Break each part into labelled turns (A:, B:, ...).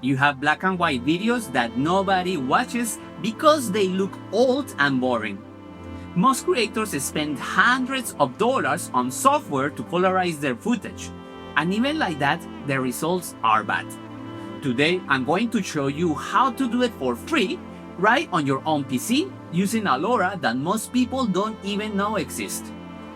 A: You have black and white videos that nobody watches because they look old and boring. Most creators spend hundreds of dollars on software to colorize their footage, and even like that, the results are bad. Today, I'm going to show you how to do it for free right on your own PC using a LoRA that most people don't even know exists.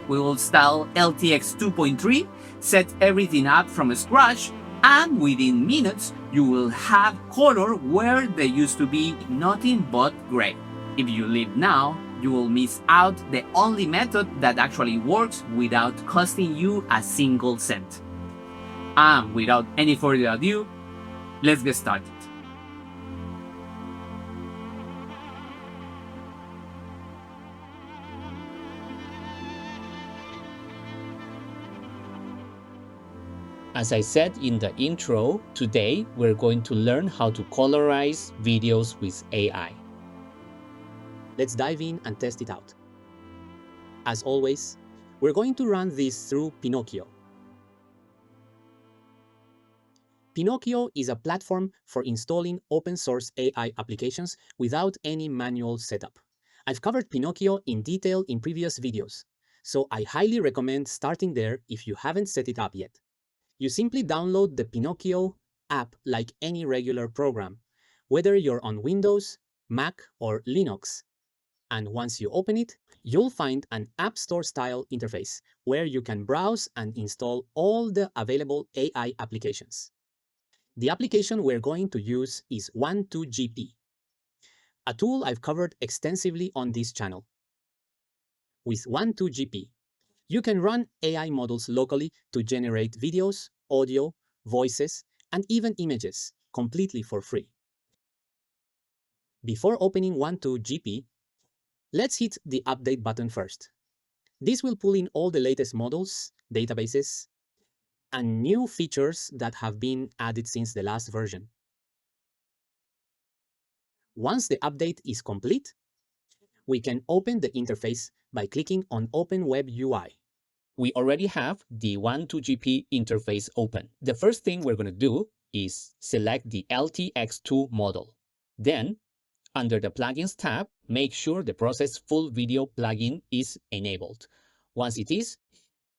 A: We will install LTX 2.3, set everything up from scratch, and within minutes, you will have color where there used to be nothing but gray. If you leave now, you will miss out the only method that actually works without costing you a single cent. And without any further ado, let's get started.
B: As I said in the intro, today we're going to learn how to colorize videos with AI. Let's dive in and test it out. As always, we're going to run this through Pinokio. Pinokio is a platform for installing open source AI applications without any manual setup. I've covered Pinokio in detail in previous videos, so I highly recommend starting there if you haven't set it up yet. You simply download the Pinokio app like any regular program, whether you're on Windows, Mac, or Linux. And once you open it, you'll find an App Store-style interface where you can browse and install all the available AI applications. The application we're going to use is 12GP, a tool I've covered extensively on this channel. With 12GP, you can run AI models locally to generate videos, audio, voices, and even images completely for free. Before opening 12GP, let's hit the update button first. This will pull in all the latest models, databases, and new features that have been added since the last version. Once the update is complete, we can open the interface by clicking on Open Web UI. We already have the 12GP interface open. The first thing we're going to do is select the LTX2 model. Then, under the Plugins tab, make sure the Process Full Video plugin is enabled. Once it is,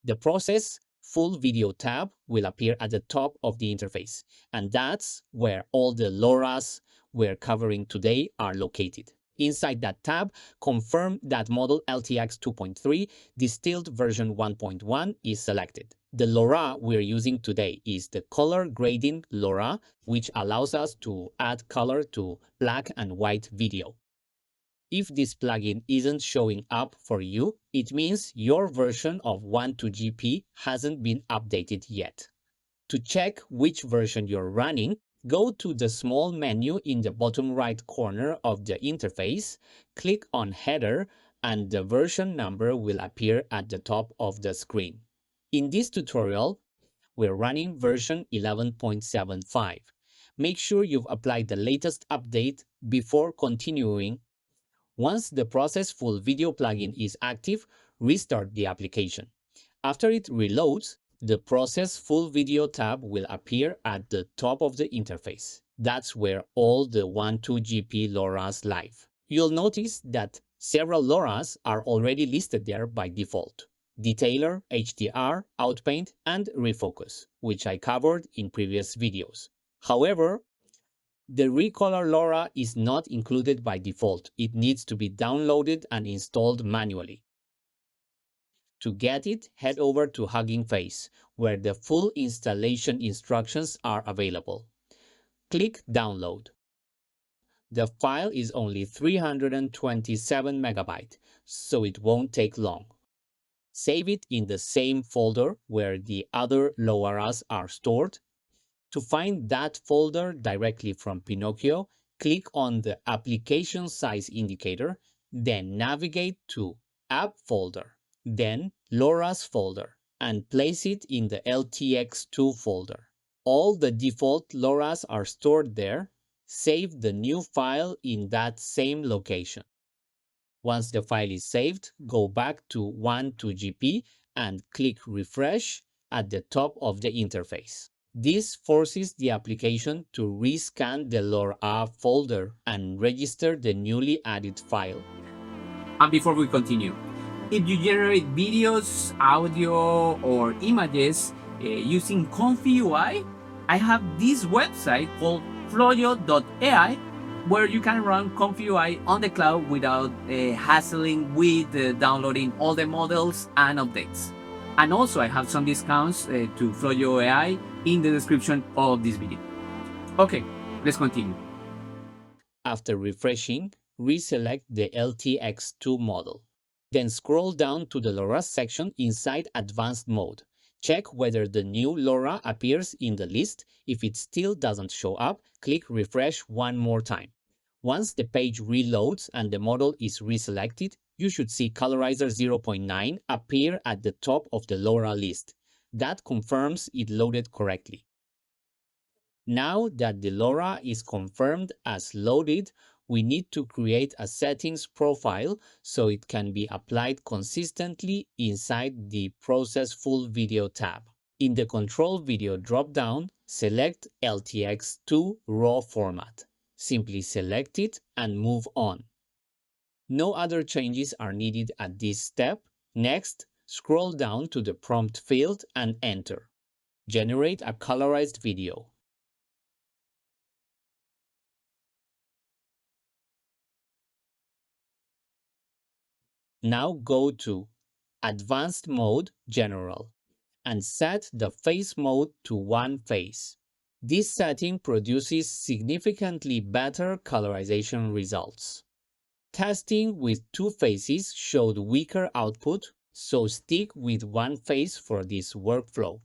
B: the Process Full Video tab will appear at the top of the interface, and that's where all the LoRa's we're covering today are located. Inside that tab, confirm that model LTX 2.3 distilled version 1.1 is selected. The LoRa we're using today is the color grading LoRa, which allows us to add color to black and white video. If this plugin isn't showing up for you, it means your version of 12GP hasn't been updated yet. To check which version you're running, go to the small menu in the bottom right corner of the interface, click on Header, and the version number will appear at the top of the screen. In this tutorial, we're running version 11.75. Make sure you've applied the latest update before continuing. Once the Process Full Video plugin is active, restart the application. After it reloads, the Process Full Video tab will appear at the top of the interface. That's where all the 12GP LoRa's live. You'll notice that several LoRa's are already listed there by default: Detailer, HDR, Outpaint, and Refocus, which I covered in previous videos. However, the Recolor LoRa is not included by default. It needs to be downloaded and installed manually. To get it, head over to Hugging Face, where the full installation instructions are available. Click Download. The file is only 327 MB, so it won't take long. Save it in the same folder where the other LoRa's are stored. To find that folder directly from Pinokio, click on the Application Size indicator, then navigate to App folder, then LoRa's folder, and place it in the LTX2 folder. All the default LoRa's are stored there. Save the new file in that same location. Once the file is saved, go back to 12GP and click Refresh at the top of the interface. This forces the application to rescan the LoRA folder and register the newly added file.
A: And before we continue, if you generate videos, audio, or images using ComfyUI, I have this website called Floyo.ai where you can run ComfyUI on the cloud without hassling with downloading all the models and updates. And also I have some discounts to Floyo.ai in the description of this video. Okay, let's continue.
B: After refreshing, reselect the LTX2 model. Then scroll down to the LoRa section inside Advanced Mode. Check whether the new LoRa appears in the list. If it still doesn't show up, click Refresh one more time. Once the page reloads and the model is reselected, you should see Colorizer 0.9 appear at the top of the LoRa list. That confirms it loaded correctly. Now that the LoRa is confirmed as loaded, we need to create a settings profile so it can be applied consistently inside the Process Full Video tab. In the Control Video drop-down, select LTX2 RAW format. Simply select it and move on. No other changes are needed at this step. Next, scroll down to the prompt field and enter. Generate a colorized video. Now go to Advanced Mode General and set the face mode to one face. This setting produces significantly better colorization results. Testing with two faces showed weaker output, so stick with one face for this workflow.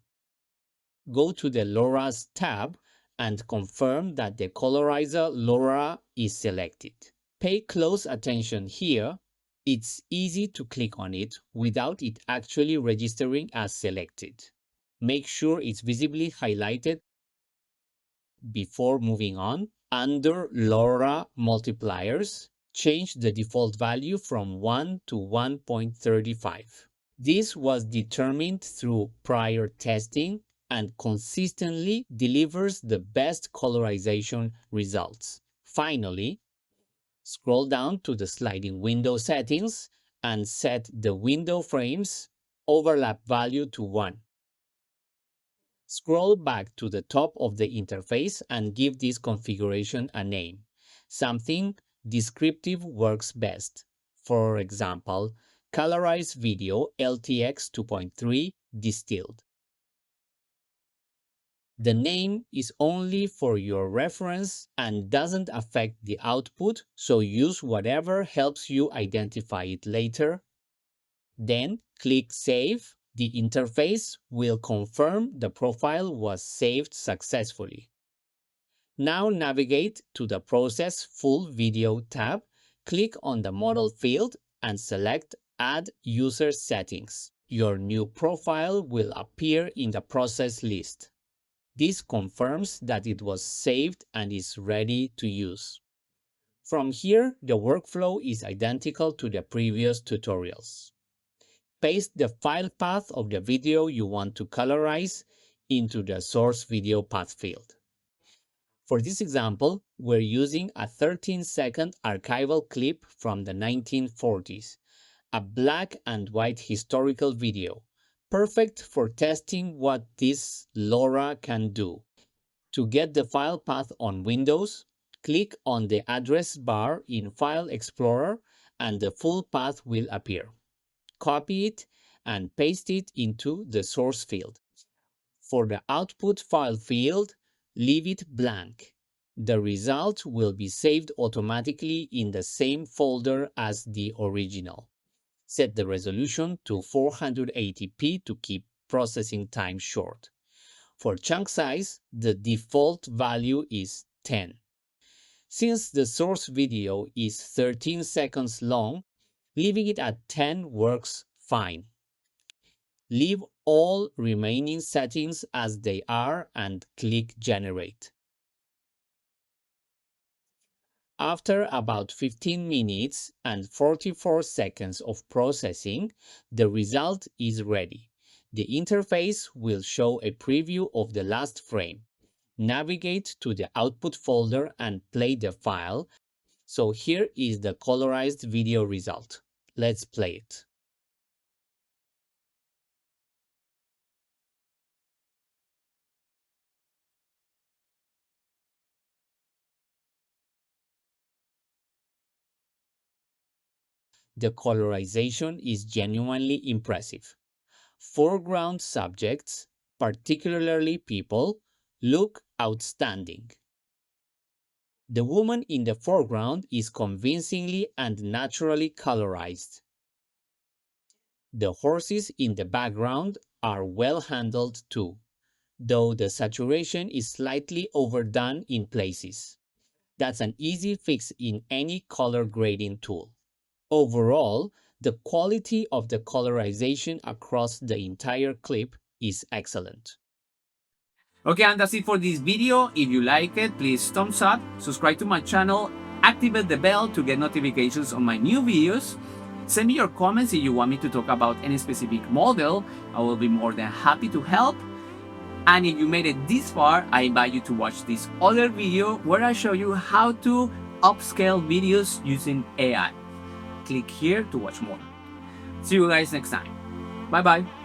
B: Go to the LoRa's tab and confirm that the Colorizer LoRa is selected. Pay close attention here. It's easy to click on it without it actually registering as selected. Make sure it's visibly highlighted before moving on. Under LoRa multipliers, change the default value from 1 to 1.35. This was determined through prior testing and consistently delivers the best colorization results. Finally, scroll down to the sliding window settings and set the window frames overlap value to 1. Scroll back to the top of the interface and give this configuration a name. Something descriptive works best. For example, Colorized Video LTX 2.3 Distilled. The name is only for your reference and doesn't affect the output, so use whatever helps you identify it later. Then click Save. The interface will confirm the profile was saved successfully. Now navigate to the Process Full Video tab, click on the Model field and select Add User Settings. Your new profile will appear in the process list. This confirms that it was saved and is ready to use. From here, the workflow is identical to the previous tutorials. Paste the file path of the video you want to colorize into the source video path field. For this example, we're using a 13-second archival clip from the 1940s, a black and white historical video, perfect for testing what this LoRa can do. To get the file path on Windows, click on the address bar in File Explorer and the full path will appear. Copy it and paste it into the source field. For the output file field, leave it blank. The result will be saved automatically in the same folder as the original. Set the resolution to 480p to keep processing time short. For chunk size, the default value is 10. Since the source video is 13 seconds long, leaving it at 10 works fine. Leave all remaining settings as they are and click Generate. After about 15 minutes and 44 seconds of processing, the result is ready. The interface will show a preview of the last frame. Navigate to the output folder and play the file. So here is the colorized video result. Let's play it. The colorization is genuinely impressive. Foreground subjects, particularly people, look outstanding. The woman in the foreground is convincingly and naturally colorized. The horses in the background are well handled too, though the saturation is slightly overdone in places. That's an easy fix in any color grading tool. Overall, the quality of the colorization across the entire clip is excellent.
A: Okay, and that's it for this video. If you like it, please thumbs up, subscribe to my channel, activate the bell to get notifications on my new videos. Send me your comments if you want me to talk about any specific model. I will be more than happy to help. And if you made it this far, I invite you to watch this other video where I show you how to upscale videos using AI. Click here to watch more. See you guys next time. Bye bye.